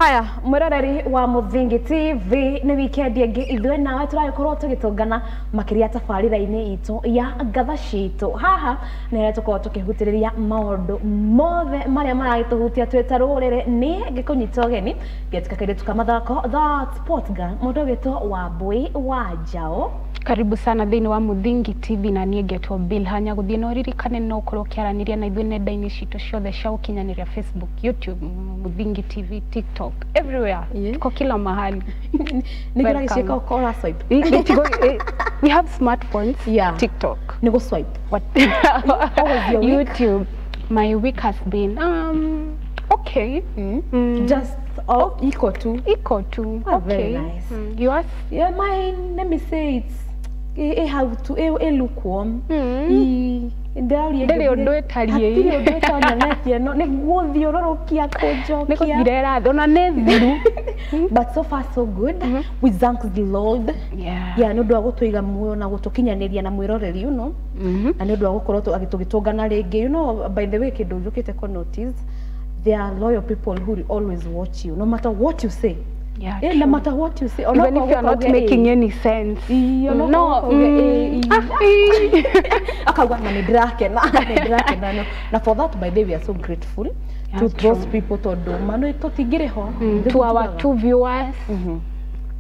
Haya, mwiroreri wa Muthingi TV ni weekend yengi ithwe nawe turakorwo tugitungana makiria tabarira-ini itu ya gatha citu. Haha ni tukorwo tukihutiriria maundu mothe maria maragituhutia twita rurire ni gikunyita ugeni getika kairetu ka mathako that sport gang mundu witwo Wambui wa Njau. Karibu sana thini wa Muthingi TV na nie getwo Bill hanya guthie no ririkane no korwo kiaraniria na ithwe nenda-ini citu ciothe cia ukinyaniria Facebook, YouTube, Muthingi TV, TikTok, everywhere. Tuko kila mahali. Nikora gicika ukora swipe. We have smartphones. Yeah. TikTok. Nigo swipe. What? How was your week? YouTube. My week has been okay. Just equal to. Equal to. Oh, okay. very nice. Yours? Yeah, mine, let me say it's how to lukewarm. Ndere undu etarie. Ndere undu etananetie no niguthiururukia kujokia. Niguthirera thona ne thiru. But so far so good. We thank the Lord. Yeah, no ndwa gutuiga muoyo na gutukinyaniria na mwiroreri uno. Na ni ndwa gukorwo agitugitungana ringi. You know, by the way, kindu njukite ko notice, there are loyal people who will always watch you no matter what you say. Yeah, no matter what you say. Even if you are not making any sense. No. Akagwana ni drakena. Na for that, by the way, we are so grateful to those people to do. Mano tutigire ho. To our two viewers.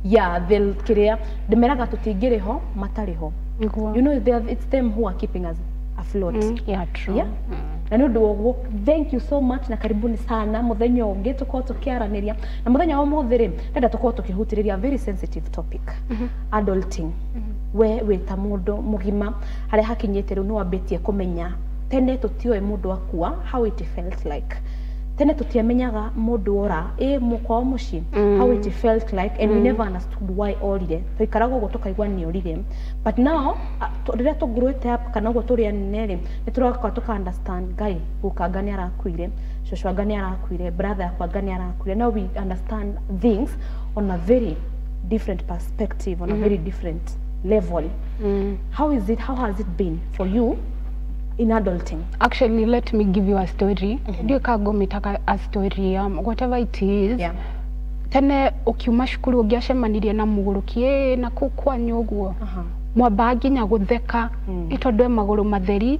Yeah, they'll career. The meraga tutigire ho, matari ho. You know, it's them who are keeping us afloat. Yeah, true. Yeah. Na ndu thank you so much na karibuni sana muthenya ungi tukorwo tukiaraniria na muthenya wa muthiri ndenda tukorwo tukihutiriria very sensitive topic. Adulting. We wita mundu mugima haria hakinyite riu no wambitie kumenya tene tutioe mundu akua how it felt like. Tene tutiamenyaga mundu ora mukwa muci how it felt like, and we never understood why orire tuikaraga ugo tukaigwa ni orire, but now rira tugrowete up kana ugo turi anere ni turaka tuka understand guy ukanga ni arakuire, shosho anga ni arakuire, brother yakwa anga ni arakuire. Now we understand things on a very different perspective, on a very different level. How has it been for you in adulting? Actually, let me give you a story. Ndio kago mitaka a story whatever it is. Yeah. Tene ukiuma shukuru ugiacemanirie na muguruki na kukwanyu uguo. Mwamba nginya gutheka itondwe maguru matheri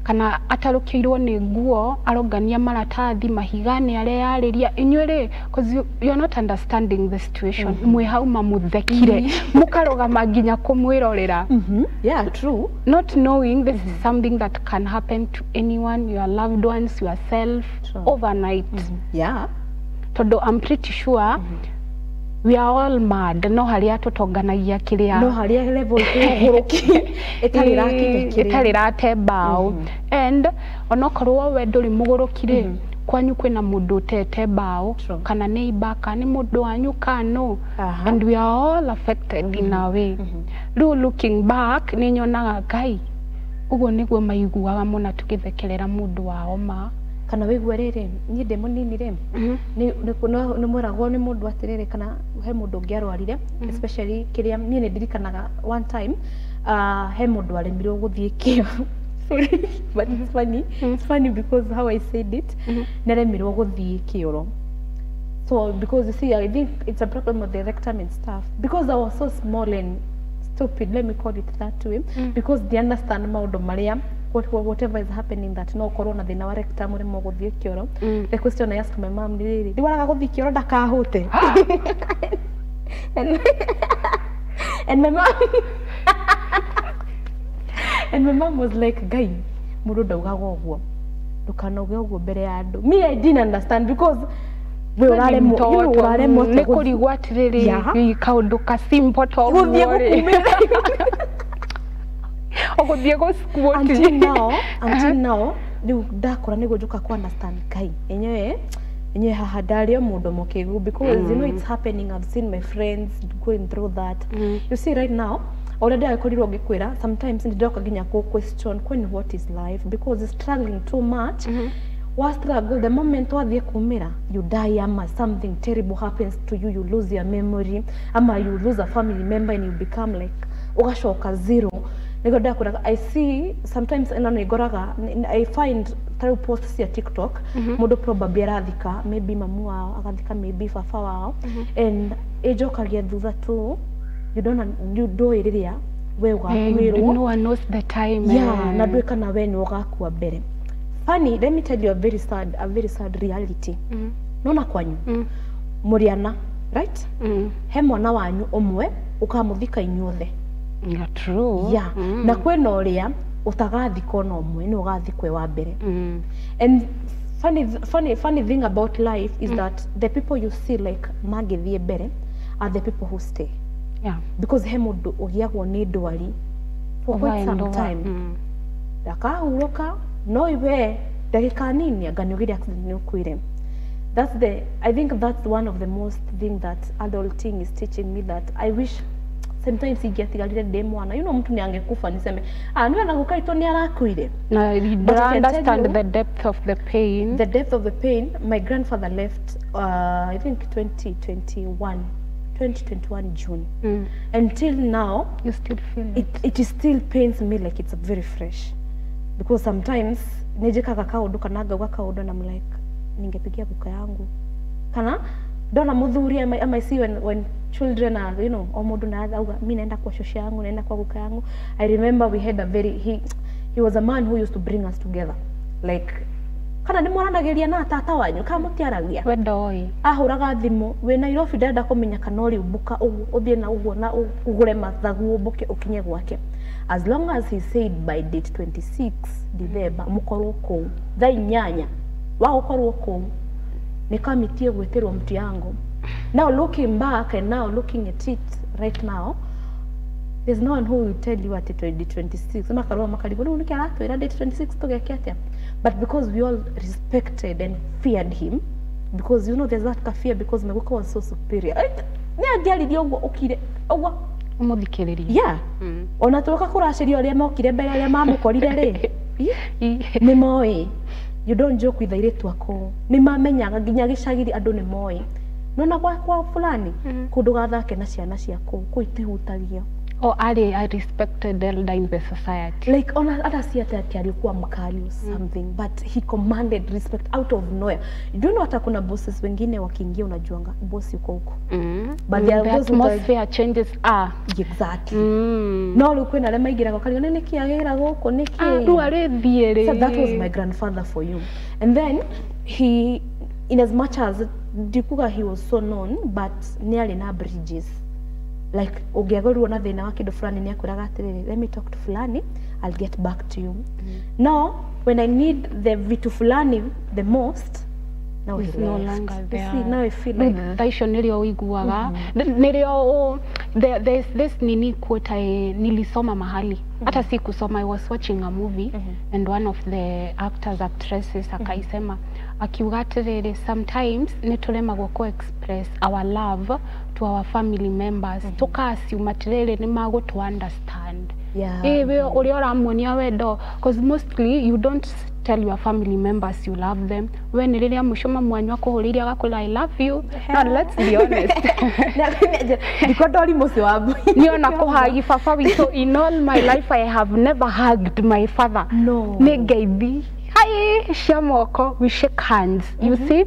kana atarukirwo ni nguo arongania maratathi mahigani aria yariria inyuire, because you are not understanding the situation. Mwe hauma muthekire mukarogama nginya kumwirorera. Yeah, true. Not knowing this is something that can happen to anyone, your loved ones, yourself, overnight. Yeah. Todo I'm pretty sure we are all mad. No haria tutonganagia kiria. No haria level iguruki. Etari rate bao. And onokorwo we nduri mugurukire kwanyu kwina mundu tete bao kana neighbor kana mundu wanyu kano. And we are all affected in a way. Looking back ni nyonaga Ngai uguo niguo maiguaga muna tugithekerera mundu wao ma kana wigwa riri ni ndi munini ri ni mwiragwo ni mundu atiriri kana he mundu ungiarwarire, especially kiria ni ndirikanaga one time he mundu aremirwo guthie kio. Sorry, but it's funny. It's funny because how I said it. Naremirwo guthie kioro. So because you see, I think it's a problem with the rectum and stuff. Because I was so small and stupid, let me call it that way. Because they understand maundu maria whatever is happening that no corona thina wa rectum uri muguthie kioro. The question I asked my mom ni riri, ndi waraga guthie kioro ndakahute. And my mom and my mom was like, "Guy, mundu ndaugaga uguo. Ndukanoge uguo mbere ya andu." Me, I didn't understand because we urare mo ne kurigwa atiriri kaundu ka simple to guthie oguthie go squat. Until now riu ndakora nigo njuka ku understand Kai enyewe haha ndari mundu mukigu, because you know it's happening. I've seen my friends going through that. You see right now already I korirwo gikwira sometimes ndidoka ginya ku question what is life, because it's struggling too much. What struggle the moment wathie kumira you die, ama something terrible happens to you, you lose your memory, ama you lose a family member and you become like ugashoka zero. I see sometimes I find through posts cia TikTok mundu probably arathika maybe mamu wao agathika maybe baba wao and ejokagia thutha tu you do iriria we ugakwirwo no one knows the time yeah na ndwika na we ni ugakua mbere. Funny, let me tell you a very sad reality. Nona kwanyu muriana right he mwana wanyu umwe ukamuthika inyuothe. Yeah, true. Yeah. Na kwena uria utagathika ona umwe ni ugathikwe wa mbere. And funny thing about life is that the people you see like magithie mbere are the people who stay. Yeah. Because he mundu ugiagwo ni ndwari for quite some time. Ndakahuroka no iwe ndagika nini anga ni ugire accident ni ukwire. I think that's one of the most thing that adulting is teaching me, that I wish sometimes ingetigarire ndi mwana mtu ni angekufa niseme niwe nagukaitwo ni arakuire. No, you don't understand the depth of the pain. The depth of the pain. My grandfather left I think 2021 June. Until now you still feel it still pains me like it's very fresh, because sometimes nejekaga kaundu kana ngauga kaundu na I'm like ningepigia kuka yangu kana ndona muthuri I see when children are o mundu na auga mimi naenda kwa shosho yangu naenda kwa kuka yangu. I remember we had a he was a man who used to bring us together, like kana ni mwaranagiria na tata wanyu kama mutiaragia wedoi ahuraga thimu we Nairobi ndenda kumenya kana uri ubuka uthie na uguo na ugure mathagu ubuke ukinye gwake. As long as he said by date 26 December mukorwo ku thaa 8 wa ukorwo ku nikamitie gweterwo mtu yangu. Now looking back and now looking at it right now, there's no one who will tell you at 2026 makarwa makaribu no niki aratwira date 26 tugeke atia. But because we all respected and feared him, because there's that fear because Meguka was so superior. Ni angiaririe uguo ukire uguo umuthikiriria. Yeah. Ona tuka kuraciria aria mokire mbere aria mamukorire ri. Ni moi. You don't joke with airitu ako. Ni mamenyaga nginya gicagiri andu ni moi. Nona kwa fulani kundu gathake na ciana ciako kuitihutagio. Oh, I respected elder in the society. Like on other theater alikuwa mkali or something, but he commanded respect out of nowhere. You don't know hata kuna bosses wengine wakiingia unajuanga boss yuko huko. But the atmosphere changes. Exactly. No lukwe na lema igira kwa kali niki agira goko niki. So that was my grandfather for you. And then he, in as much as Dikuga he was so known, but nearly na bridges. Like ugiagorwo na thina wa kindu fulani ni akwiraga atiriri, let me talk to fulani, I'll get back to you. Now when I need the vitu fulani the most, now he's no longer there. See, now I feel like thaisho nirio wiguaga nirio there's this nini quote nilisoma mahali hata si kusoma. I was watching a movie and one of the actresses akaisema akiuga atiriri, sometimes nitulemagwo ko express our love to our family members tukasuma atiriri ni mago to understand. We uri oramuonia wendo, because mostly you don't tell your family members you love them. When riria mushoma mwanyu akuhuriria agakula I love you. Now let's be honest. Dikodori musi wabu. Niona kuhagi baba witu. In all my life I have never hugged my father. No. Negaithi. Hi, shamoko, we shake hands. You see?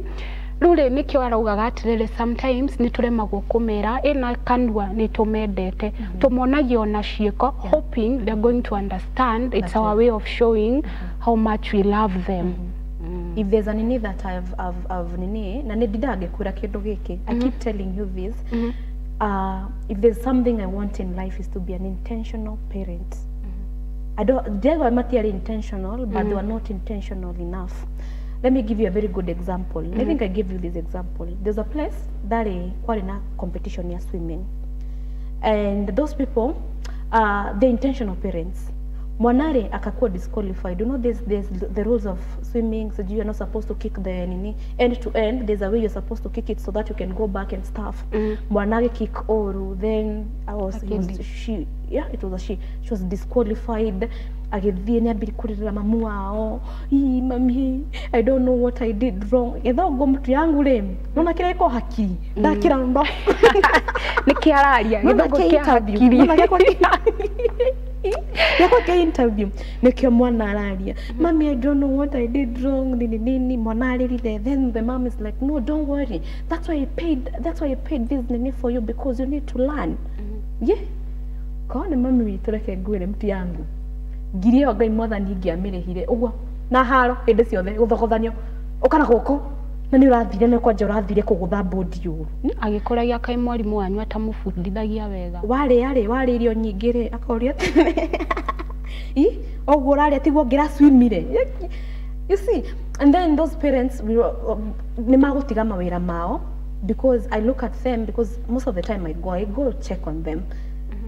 Rure nikio araugaga atiriri, sometimes nituremagwo kumera ina kanwa nitumendete tumonagio ona cieko, hoping they're going to understand. It's our way of showing how much we love them. If there's an nini that I've nini na nididage kura kindu giki, I keep telling you this. If there's something I want in life is to be an intentional parent. They were materially intentional, but they were not intentional enough. Let me give you a very good example. I think I gave you this example. There's a place that is quite a competition near swimming. And those people, they're intentional parents. Mwanare akakuwa disqualified. You know, there's the rules of swimming. So you're not supposed to kick the end to end. There's a way you're supposed to kick it so that you can go back and stuff. Mwanare kick oru. Then she was disqualified. Agithie ni ambiri kurira mamu wao. Mami, I don't know what I did wrong. Etho ngo mtu yangu ri. Nona kira iko haki. Ndakira ndo. Nikiararia githongo kia hakiri. yako ke interview nikio mwana araria mommy I don't know what I did wrong nini mwana arire then the mom is like no don't worry that's why I paid this nini for you because you need to learn yeah kone mami witureke ngwire mti yangu ngiri yo ngai mwathani ngiamirehire uguo na haro hinde ciothe guthogothanio ukana goko na ni urathire ne kwanja urathire kugutha bodi uru agikuragia kai mwarimu wanyu atamufundithagia wega wari irio nyingi ri akoria oguo urari atiguo ngira swimire you see and then those parents ni magutiga mawira mao because I look at them because most of the time I go check on them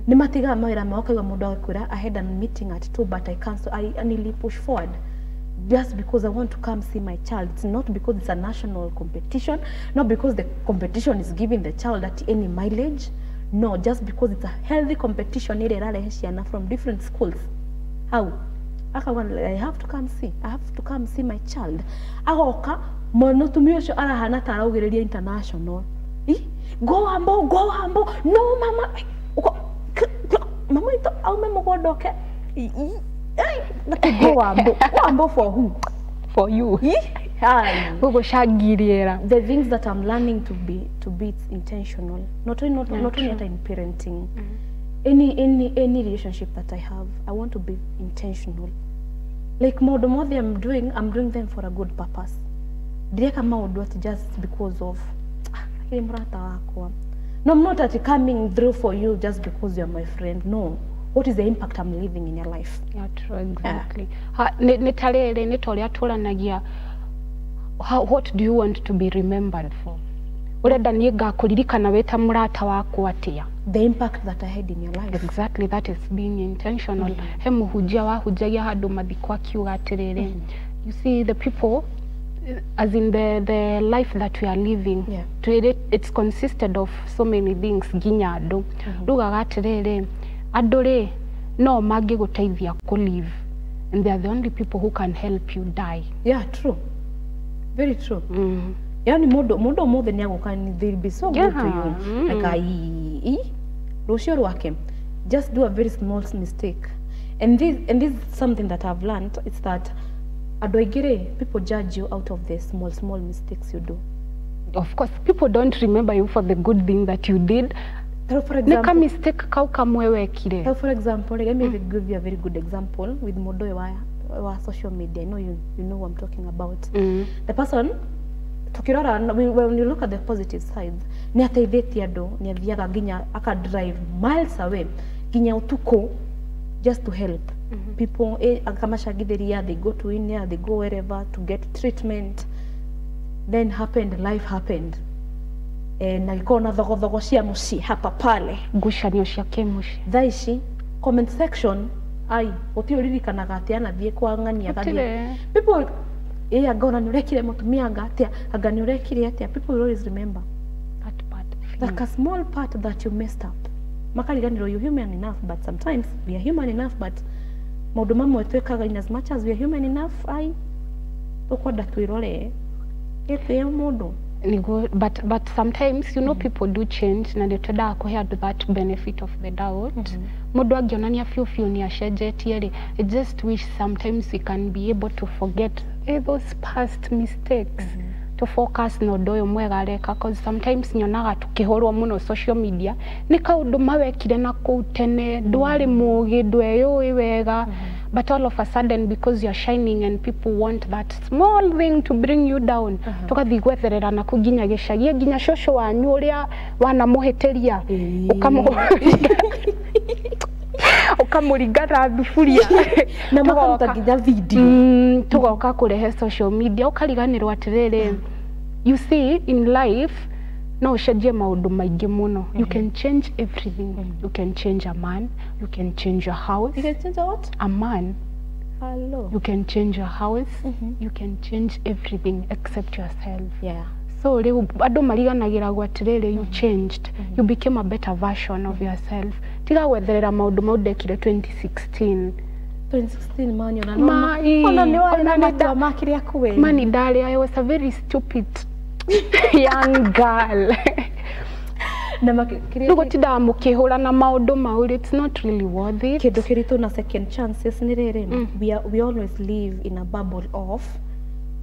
ni matiga mawira mao kaiwa mundu akwira I had a meeting at 2 but I cancel I nearly push forward just because I want to come see my child. It's not because it's a national competition, not because the competition is giving the child at any mileage. No, just because it's a healthy competition from different schools. How? I have to come see my child. Agoka mono tumiyosho arahana taraugereria international. Go hambo. No mama. Mama ito au memo godoke. Go ambo for who? For you. The things that I'm learning to be intentional. Not only in parenting. Any relationship that I have, I want to be intentional. Like more the I'm doing them for a good purpose. Direka maudu just because of no, I'm not coming through for you just because you're my friend. No. What is the impact I'm leaving in your life? Yeah, true, exactly. What do you want to be remembered for? The impact that I had in your life. Exactly, that is being intentional. You see, the people, as in the life that we are living, it's consisted of so many things. Adore no magi guteithia ku live and they are the only people who can help you die. Yeah, true. Very true. Yani modo mothe ni agukani they'll be so good to you. Like rucio rwake just do a very small mistake. And this is something that I've learned. It's that adoigere people judge you out of the small mistakes you do. Of course, people don't remember you for the good thing that you did. For example, mistake for example, let me give you a very good example with Modoe wa social media. I know you know what I'm talking about. The person, when you look at the positive sides, ni ataithetia ando, ni athiaga ginya aka drive miles away, ginya utuko just to help people. Akamashagithiria, they go to India, they go wherever to get treatment. Then life happened. Na ikona thogo cia muci hapa pale ngucanio cia kimuci thaici comment section ai utiuririkanaga atia na thie kwa ng'ania gathie people agona ni urekire mutumia atia anga ni urekire atia people will always remember that part, like a small part that you messed up makariganiro you human enough but sometimes we are human enough but maundu mamwe twekaga in as much as we are human enough ai ukwenda twirore ete mundu. But sometimes you know people do change na ndio tada kuhead that benefit of the doubt. Mundu agionania few ni ashejetie ri. I just wish sometimes we can be able to forget those past mistakes. To focus no doyo mwega reka because sometimes nyonaga tukihorwo muno social media ni kaundu mawekire na kutene ndwari mugi ndweyo wega. But all of a sudden, because you're shining and people want that small thing to bring you down, tukathi gwetherera na kuginya gishagie ginya shosho wanyu uria wana muheteria ukamuringana thufuria na makaruta ginya video tugoka kurehe social media ukariganirwa atiriri. You see, in life no ucenjie maundu maingi muno. You can change everything. You can change a man, you can change your house. You can change a what? A man. Hello. You can change your house. You can change everything except yourself. Yeah. So ado mariganagira gwatirere you changed. You became a better version of yourself. Tiga gwetherera maundu maudekire 2016. 2016 man yona no. Ona ni wale matua makiri akuwe. Mani dali, I was a very stupid young girl. na gutinda mukihura na maundu mau, it's not really worth it. Kindu kiritu na second chances ni riri, we always live in a bubble of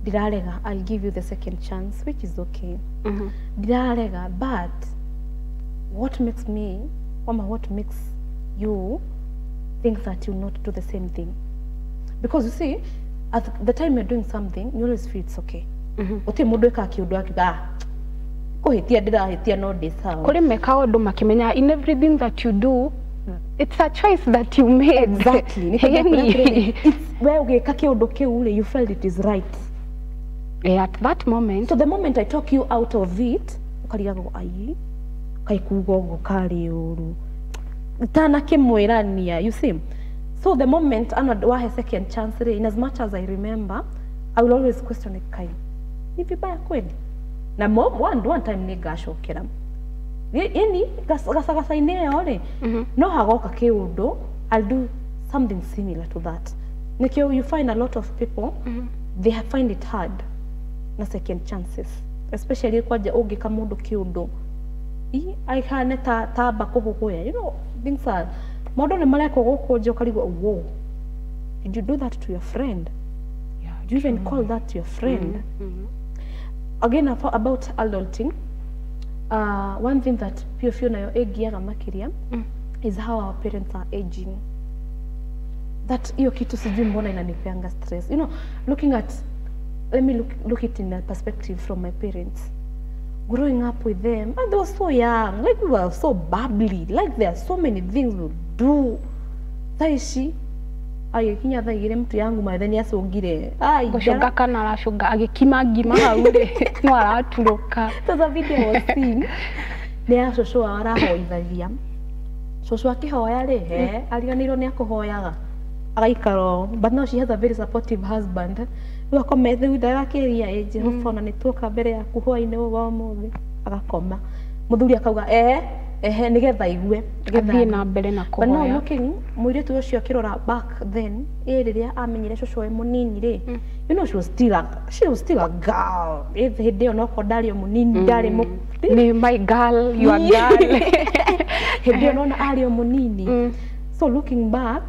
dirarega, I'll give you the second chance, which is okay. Dirarega, but what makes me, what makes you think that you'll not do the same thing? Because you see, at the time you're doing something, you always feel it's okay. Uti mundu eka kiundu akiuga kuhitia ndirahitia no desawa. Kuri meka undu makimenya in everything that you do, it's a choice that you made. Exactly. It's where ugeka kiundu kiu you felt it is right. At that moment. So the moment I talk you out of it, ukariga go ai kai kugo kari uru. Tana kimwirania, you see. So the moment I second chance, in as much as I remember, I will always question it kai. Ni vibaya kweli? Na one time ni gashokera. Ini gasa ine ore. No hagoka kiundu, I'll do something similar to that. Nikyo you find a lot of people, they find it hard na second chances, especially kwa ugika mundu kiundu. I hane taba kugukuya, you know, things are modo ne mala kugukuja ukarigo, whoa, did you do that to your friend? Yeah, did you even call that to your friend? Again, about adulting, one thing that pio na yo egiaga makiria is how our parents are aging. That iyo kitu sijui mbona inanipeanga stress. You know, let me look it in a perspective from my parents. Growing up with them, and they were so young, like we were so bubbly, like there are so many things we do. Taishi, kinya thaigire mtu yangu maitheni acungire. Gucunga kana aracunga agikima ngima hau ri no araturuka. There's a video was seen. Ni acũcũ arahoithagia. Cũcũ akihoya ri ariganirwo ni akuhoyaga. Agaikaro, but now she has a very supportive husband. Akome thutha agakiria Jehova na nituoka mbere ya kuhoya-ini wa muthi agakoma. Muthuri akauga nigetha igue athie na mbere na kuhoya. But now looking muiritu ucio akirora back then riria amenyire cucu we munini ri, you know she was still a girl. Hindi no ko ndari munini ndari ni my girl, you are girl. Hindi no na ari munini. So looking back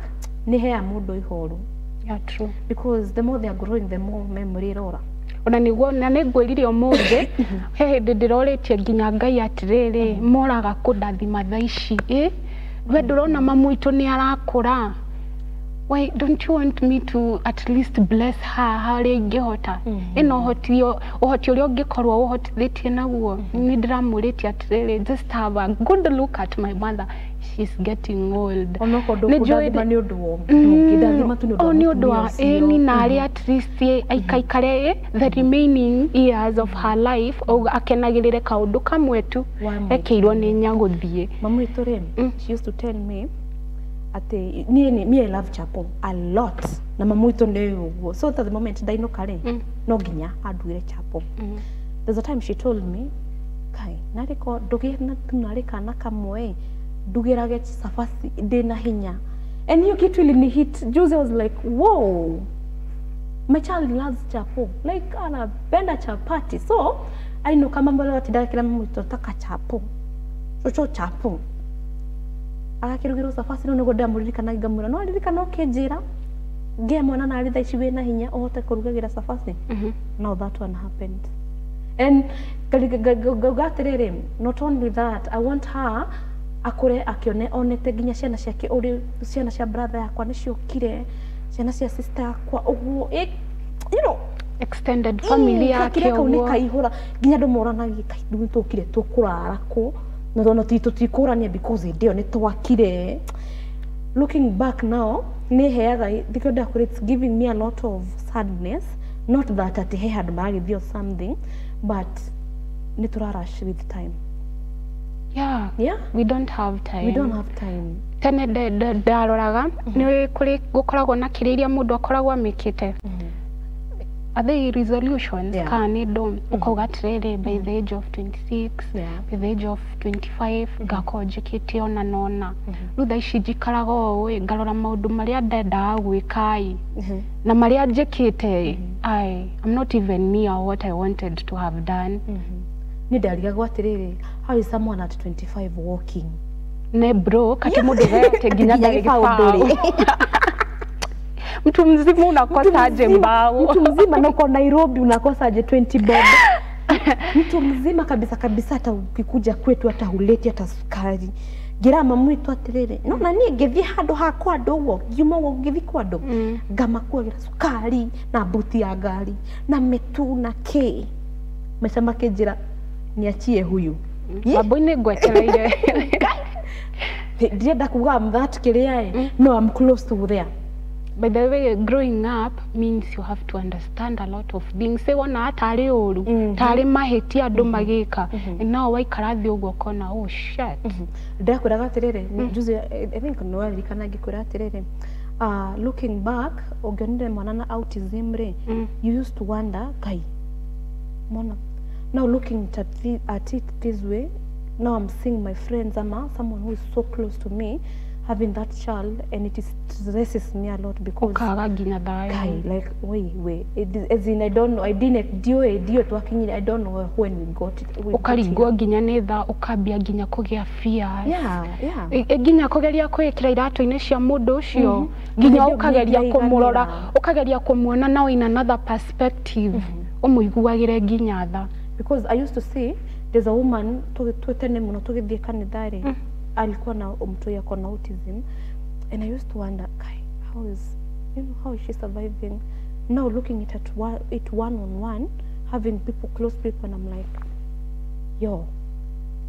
ni hea mundu ihoru. Yeah, true. Because the more they are growing, the more memory rora. Ona niguo na ningwirire umuthi he hindi ndiroretie nginya Ngai atiriri moraga kundathima thaa ici we ndurona mamu itu ni arakura. Why don't you want me to at least bless her hari ingihota? Ino uhoti uria ungikorwo uhotithitie naguo ni ndiramuritie atiriri just have a good look at my mother. She's getting old. Ni undu wo ngidathima tu ni undu wa ni nari at least aikaikare the remaining years of her life o akenagirire kaundu kamwe tu ekeirwo ni nyaguthie. Mamu itu ri, she used to tell me ati me I love chapel a lot na mamu itu ni uguo. So at the moment ndainuka ri no nginya anduire chapel. There's a time she told me kai nariko ndugirna tunarika na kamwe ndugirage safasi ndina hinya. And hiyo kitu ilini hit juzi. I was like, whoa, my child loves chapel, like anapenda chapati. So I know kama mbona watidaka kila mtu tutaka chapel, chocho chapel agakirugiro safasi no ngoda muririka na igamura no aririka no kenjira nge mwana na aritha ici wena hinya ohote kurugagira safasi. Now that one happened. And gatiriri, not only that, I want her akure akione onete ginya ciana ciake uri ciana cia brother yakwa niciokire, ciana cia sister yakwa uguo, you know, extended family yake uguo kaihura ginya ndumoranagia kaindu tukire tukurara ku no tutikurania because ndio ni twakire. Looking back now ni heaga because it's giving me a lot of sadness, not that at he had married or something, but ni turarash with time. Yeah, we don't have time. We don't have time. Tene ndaroraga ni kuri gukoragwo na kiriria mundu akoragwo amikite other resolutions kani do ukauga atiriri by the age of 26 by the age of 25 ngakonjikite ona nona riu thaa ici njikaraga ngarora maundu maria ndenda gwikai na maria njikite I'm not even near what I wanted to have done. ni ndarigagwo atiriri, how is someone at 25 walking? Ne bro, kati mundu gete ginya ndagifao. Mtu mzima unakosa aje mbao? Mtu mzima na uko Nairobi unakosa aje 20 bob? Mtu mzima kabisa hata ukikuja kwetu hata huleti hata sukari. Girama mwitu atiriri. No na nie ngithi handu hakwa ndogo, ngiuma wo ngithi kwa ndo. Ngama kuagira sukari na buti ya gari na metu na ke. Mesema kejira niachie huyu. Babu ni gwetereire. Ndienda kuga I'm that kiria no I'm close to there. By the way, growing up means you have to understand a lot of things. Say wana atari oru, tari maheti andu magika. And now waikara thi ugo kona, oh shit. Ndakuraga atiriri, juzi I think no alikana ngikura atiriri. Looking back, ogionire mwana na autism re, you used to wonder, kai. Mona. Now looking at it this way, now I'm seeing my friends ama someone who is so close to me having that child, and it stresses me a lot because like wait it is, as in I don't know, I didn't dio talking, I don't know when we got it. Ukarigwa ginya netha ukambia ginya kugia fear. Yeah. Ginya kugeria kwikira iratu-ini cia mundu ucio ginya ukageria kumurora, ukageria kumuona now in another perspective. Umuiguagire ginya tha. Because I used to see there's a woman twetene muno tugithie kanithari. Alikuwa na mtu yako na autism, and I used to wonder, kai, how is she surviving? Now looking at it one on one, having close people, and I'm like, yo,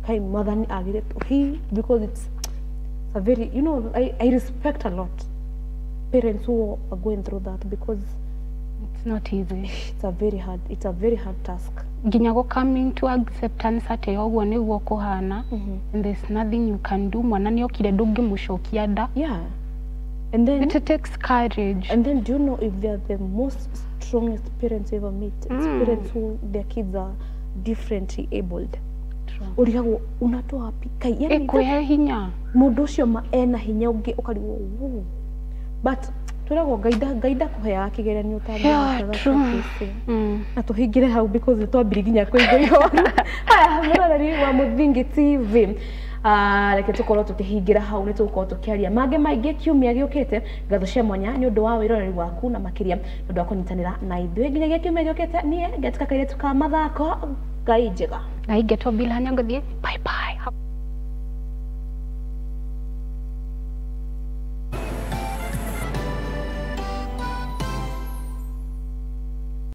kai, mother ni agire he, because it's a very, you know, I respect a lot parents who are going through that, because it's not easy. It's a very hard task. Ginya go coming to acceptance ate yoguo niguo kuhana, and there's nothing you can do. Mwana ni okire ndungi mucokia nda. Yeah. And then it takes courage. And then do you know if they are the most strongest parents you ever meet? It's parents who their kids are differently abled. Uriago unatoa wapi? Kai yani ekwe hinya. Mundu ucio ma ena hinya ungi ukariwo. But turago gaida kuhea kigeranio tabia na tuhingire hau because twambire ginya kuigo haya murarari wa Muthingi TV reke tukorwo tukihingira hau ni tukorwo tukiaria mange maingi kiumia giukite ngatho cia mwanya ni undu wa wiroreri waku na makiria undu wa kunyitanira na ithuĩ nginya kiumia giukite nie ngetuka kaire tuka mathako ngai njega na ingetwo bila nyangathie bye bye.